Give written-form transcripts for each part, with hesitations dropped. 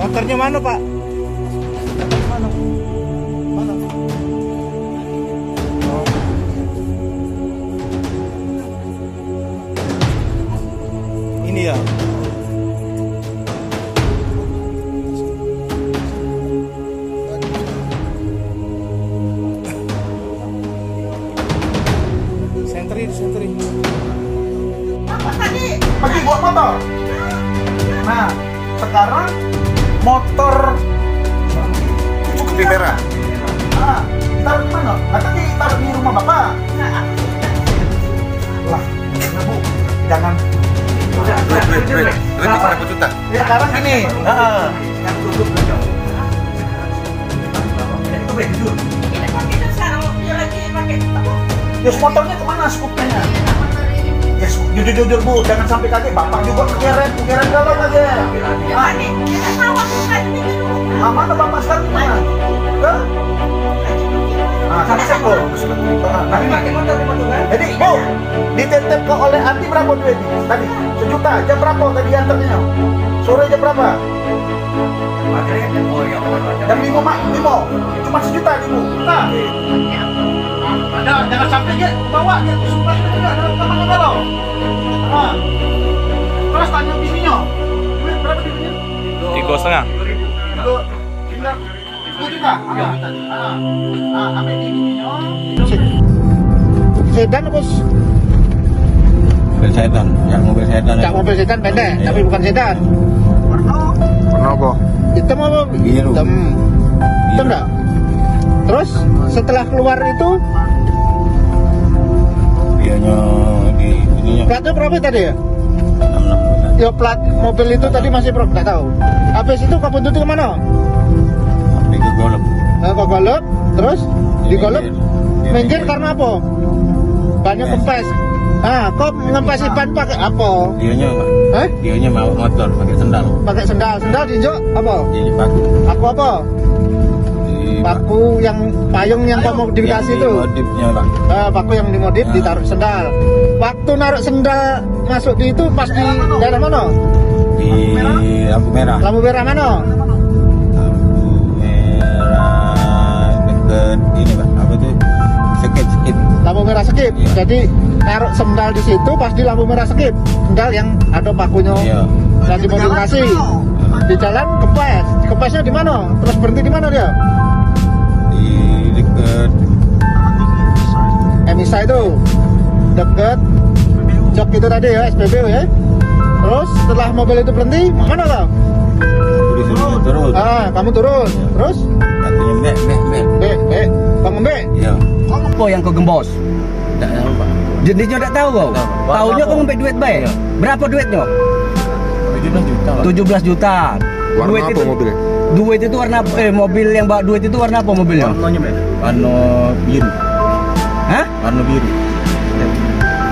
Motornya mana, Pak? Motornya mana? Mana? Oh. Ini ya. Sentri. Apa tadi? Pergi buat motor. Nah, sekarang motor cukup merah. Ah, taruh di mana? Tadi taruh di rumah bapak. Lah, Bu, jangan. Duit. Berapa juta? Ya, sekarang gini. Ya, motornya kemana skupnya? Ya, jujur Bu, jangan sampai kaget. Bapak juga kekeret galau aja. Mana bapak sekarang gimana? Nah, sama siapa? Jadi, Bu, ditetep ke oleh Andi berapa duit tadi? 1 juta. Jam berapa tadi antarnya? Sore jam berapa? Jam 5, Mak. 5. Cuma 1 juta, Bu. Nah. Jangan sampai dia bawa dia sumpah juga dalam kamarnya galau. Nah. Terus tanya bininya. Duit berapa duitnya? 3,5. 10 juta. Ambil di bininya. Sedan bos. Mobil sedan, Cak mobil sedan pendek, tapi bukan sedan. Warna apa? Hitam apa? Biru. Hitam enggak? Terus setelah keluar itu Dianya di ininya platnya berapa tadi ya? 66. Ya plat mobil itu tadi masih berapa? Nggak tahu. Habis itu kapan tuh kemana? Sampai ke golok. Ke golok, terus di golok minggir karena apa? Banyak kempes. Kok ngempesi ban pakai apa? Dianya Pak. Hah? Dianya mau motor pakai sendal. Pakai sendal diinjak apa? Jadi paku. Aku apa? Paku yang payung yang kamu dikasih itu. Modifnya Pak. Paku yang dimodif ditaruh sendal. Waktu naruh sendal masuk di itu pas di daerah mana? Di lampu merah. Lampu merah mana? Lampu merah deket ini Pak. Apa tuh? Skip. Lampu merah skip. Iya. Jadi naruh sendal di situ pas di lampu merah skip. Sendal yang ada pakunya. Iya. Yang dimodifikasi. Di jalan kempes. Kempesnya di mana? Terus berhenti di mana dia? Di deket Emisa itu deket jok itu tadi ya, SPBU ya. Terus setelah mobil itu berhenti, mana kau? di sini terus. Kamu turun. Terus? Katanya mbak. Kamu mbek? Iya. Apa yang kau gembos? Tidak tahu Pak. Jenisnya tak tahu kau? Tahu. Taunya kau ngembek duit baik? Iya. Berapa duitnya? 17 juta Pak. 17 juta. Warna Duit apa itu, mobilnya? Duit itu warna mobil yang bawa duit itu warna apa mobilnya? Warnanya Mbak. Warna biru. Hah? Warna biru.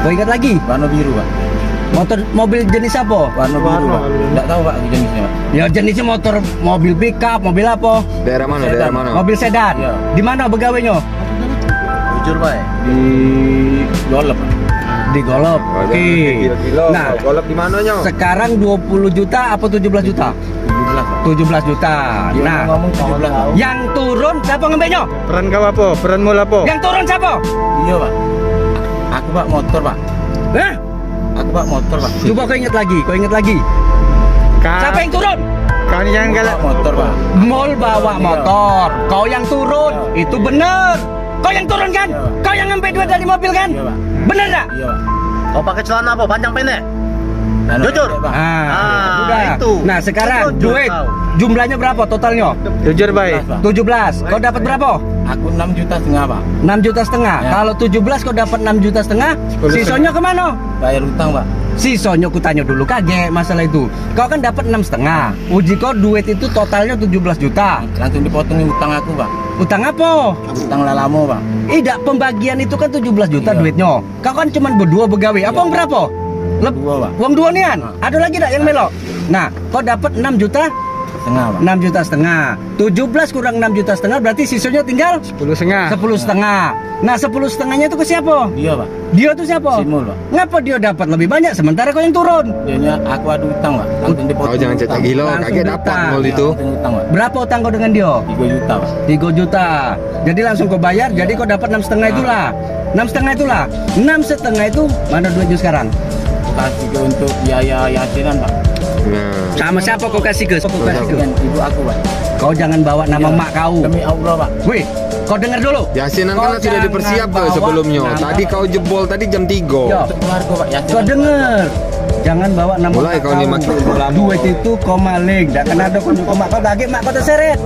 Kau ingat lagi? Warna biru Pak. Mobil jenis apa? Warna biru Pak. Tidak tahu Pak jenisnya Pak. Ya jenisnya mobil pickup, mobil apa? Daerah mana? Sedan. Daerah mana? Mobil sedan. Iya. Di mana begawainya? Jujur Pak. Di Golep Pak. Di Golop. Oke. Nah, golok di mananya? sekarang 20 juta apa 17 juta? 17 Pak. 17 juta. Dia Nah, ngomong 17 Pak. yang turun siapa ngembeknya? Peran kau apa? Peran mula apa? Yang turun siapa? Iya Pak. Aku Pak motor Pak. Hah? Aku Pak motor Pak. Coba kau ingat lagi. Siapa yang turun? Kau ini jangan galak. Pak motor Pak. Mall bawa motor. Kau yang turun. Itu bener. Kau yang turun kan? Iya. Kau yang ngambil duit dari mobil kan? Iya Pak. Bener tak? Iya Pak. Kau pakai celana apa? Panjang pendek? Dan Jujur? Pak. Udah. itu. Nah, sekarang Jujur, duit kau. jumlahnya berapa totalnya? Jujur baik. 17. Kau dapat berapa? Aku 6,5 juta Pak. 6 juta setengah. Ya. Kalau 17 kau dapat 6 juta setengah, sisanya kemana? Bayar utang Pak. Sisanya ku tanya dulu kaget masalah itu. Kau kan dapat 6 setengah. Uji kau duit itu totalnya 17 juta. Langsung dipotongin utang aku Pak. Utang apa? Utang lalamu Pak. Tidak, pembagian itu kan 17 juta Iya. duitnya. Kau kan cuma berdua begawe. Apa Iya. berapa? Dua Pak. Uang dua nian. Ada lagi tak yang melok? Nah, kau dapat 6 juta setengah Pak. 6 juta setengah. 17 kurang 6 juta setengah berarti sisanya tinggal 10,5. 10 setengah. Nah 10 setengahnya itu ke siapa? Dia Pak. Dia tuh siapa? Simul Pak. Ngapa dia dapat lebih banyak sementara kau yang turun? Dianya aku ada utang Pak. Langsung dipotong. Kau jangan cetak gila, Langsung kakek dapat utang. mall itu. Langsung utang Pak. Berapa utang kau dengan dia? 3 juta Pak. 3 juta. Jadi langsung kau bayar, jadi kau dapat 6 setengah itulah. 6 setengah itulah. 6 setengah itu mana duitnya sekarang? Kasih ke untuk biaya yasinan Pak. Nah, Sama siapa kau kasih ke? Kau kasih ke? Dengan ibu aku Pak. Kau jangan bawa nama Iya. mak kau. Demi Allah Pak. Wih, kau dengar dulu. yasinan Kau kan sudah jangan dipersiapkan bawa sebelumnya. nama- Tadi kau jebol tadi jam 3. Yo. Untuk keluarga Pak yasinan. Kau dengar. Jangan bawa nama Mulai mak kau ni makin lama. Duit itu kau maling. Tak kena ada kunjung mak kau lagi, mak kau terseret.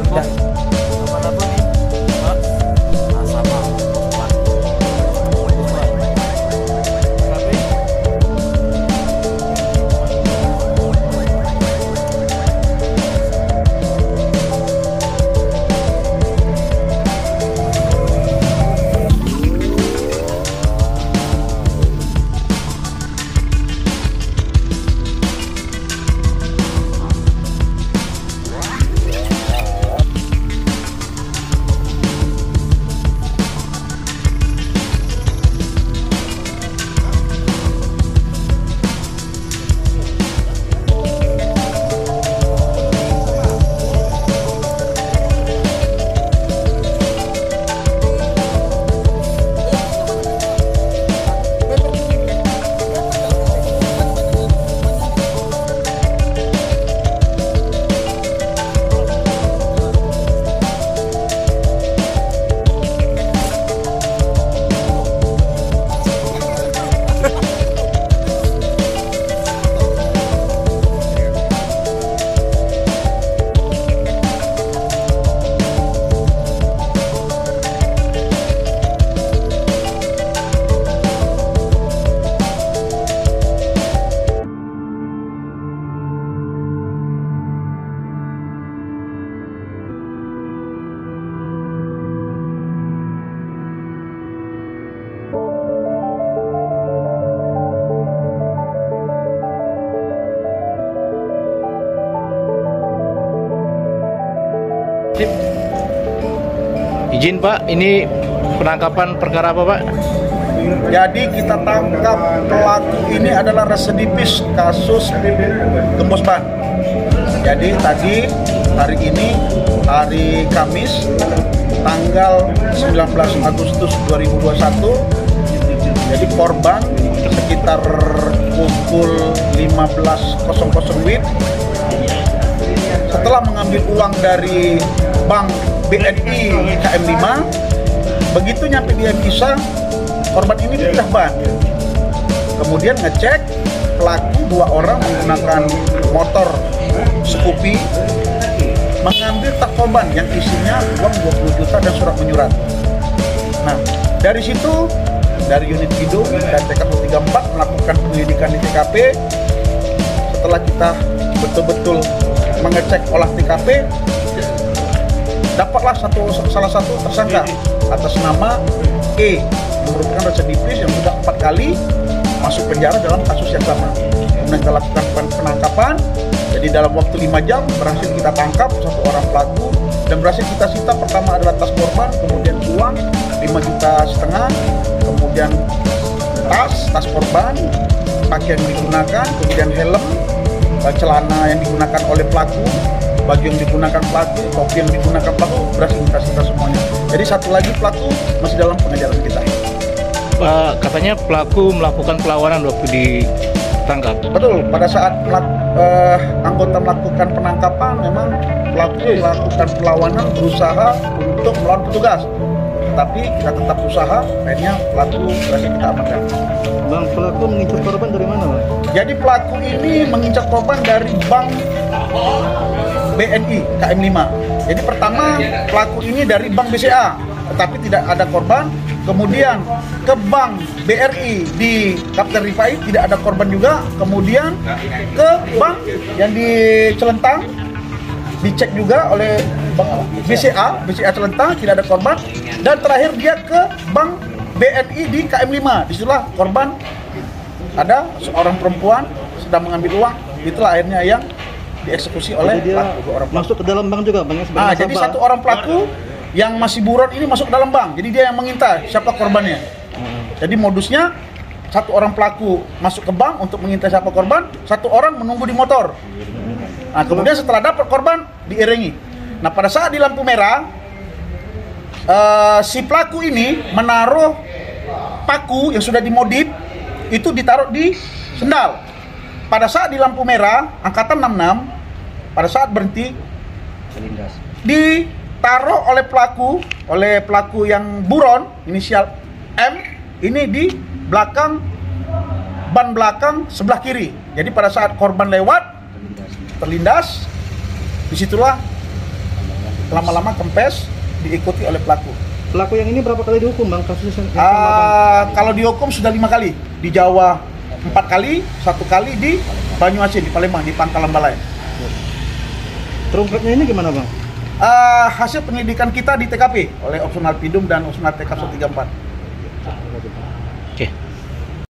Izin Pak, ini penangkapan perkara apa Pak? Jadi kita tangkap pelaku ini adalah residivis kasus gembos ban. Jadi tadi hari ini hari Kamis tanggal 19 Agustus 2021. Jadi korban sekitar pukul 15.00 WIB setelah mengambil uang dari Bank BNI KM5, begitu nyampe di Misa, korban ini pindah ban. Kemudian ngecek, pelaku 2 orang menggunakan motor Scoopy mengambil tas korban yang isinya uang 20 juta dan surat menyurat. Nah, dari situ, dari unit Bidung dan TK 34 melakukan penyelidikan di TKP. Setelah kita betul-betul mengecek olah TKP, dapatlah salah satu tersangka atas nama E yang merupakan residivis yang sudah 4 kali masuk penjara dalam kasus yang sama. Kemudian kita lakukan penangkapan. Jadi dalam waktu 5 jam berhasil kita tangkap 1 orang pelaku dan berhasil kita sita. Pertama adalah tas korban, kemudian uang 5,5 juta, kemudian tas korban, pakaian yang digunakan, kemudian helm, celana yang digunakan oleh pelaku, baju yang digunakan pelaku, topi yang digunakan pelaku, berhasil kita sita semuanya. Jadi satu lagi pelaku masih dalam pengejaran kita. Katanya pelaku melakukan perlawanan waktu ditangkap. Betul, pada saat anggota melakukan penangkapan, memang pelaku melakukan perlawanan, berusaha untuk melawan petugas. Tetapi kita tetap usaha, akhirnya pelaku berhasil kita amankan. Bang, pelaku mengincar korban dari mana Bang? Jadi pelaku ini mengincar korban dari Bank BNI KM5. Jadi pertama pelaku ini dari Bank BCA, tetapi tidak ada korban. Kemudian ke Bank BRI di Kapten Rifai, tidak ada korban juga. Kemudian ke bank yang di Celentang, dicek juga oleh Bank BCA Celentang, tidak ada korban. Dan terakhir dia ke Bank BNI di KM5, disitulah korban ada seorang perempuan sedang mengambil uang, itulah akhirnya yang dieksekusi oleh Jadi dia pelaku, dua orang pelaku. masuk ke dalam bank juga, Bang, sebagai Ah, jadi nasabah. satu orang pelaku yang masih buron ini masuk ke dalam bank. Jadi dia yang mengintai siapa korbannya. Jadi modusnya satu orang pelaku masuk ke bank untuk mengintai siapa korban, satu orang menunggu di motor. Nah, kemudian setelah dapat korban diiringi. Nah, pada saat di lampu merah si pelaku ini menaruh paku yang sudah dimodif itu ditaruh di sendal. Pada saat di lampu merah angkatan 66 pada saat berhenti ditaruh oleh pelaku yang buron inisial M ini di belakang ban belakang sebelah kiri. Jadi pada saat korban lewat terlindas, disitulah lama-lama kempes diikuti oleh pelaku. Pelaku yang ini berapa kali dihukum, Bang? Kasusnya Kalau dihukum sudah 5 kali, di Jawa 4 kali, 1 kali di Banyuasin, di Palembang, di Pangkalan Balai. terungkapnya ini gimana, Bang? Hasil penyelidikan kita di TKP oleh Opsional Pidum dan Opsional TK 134.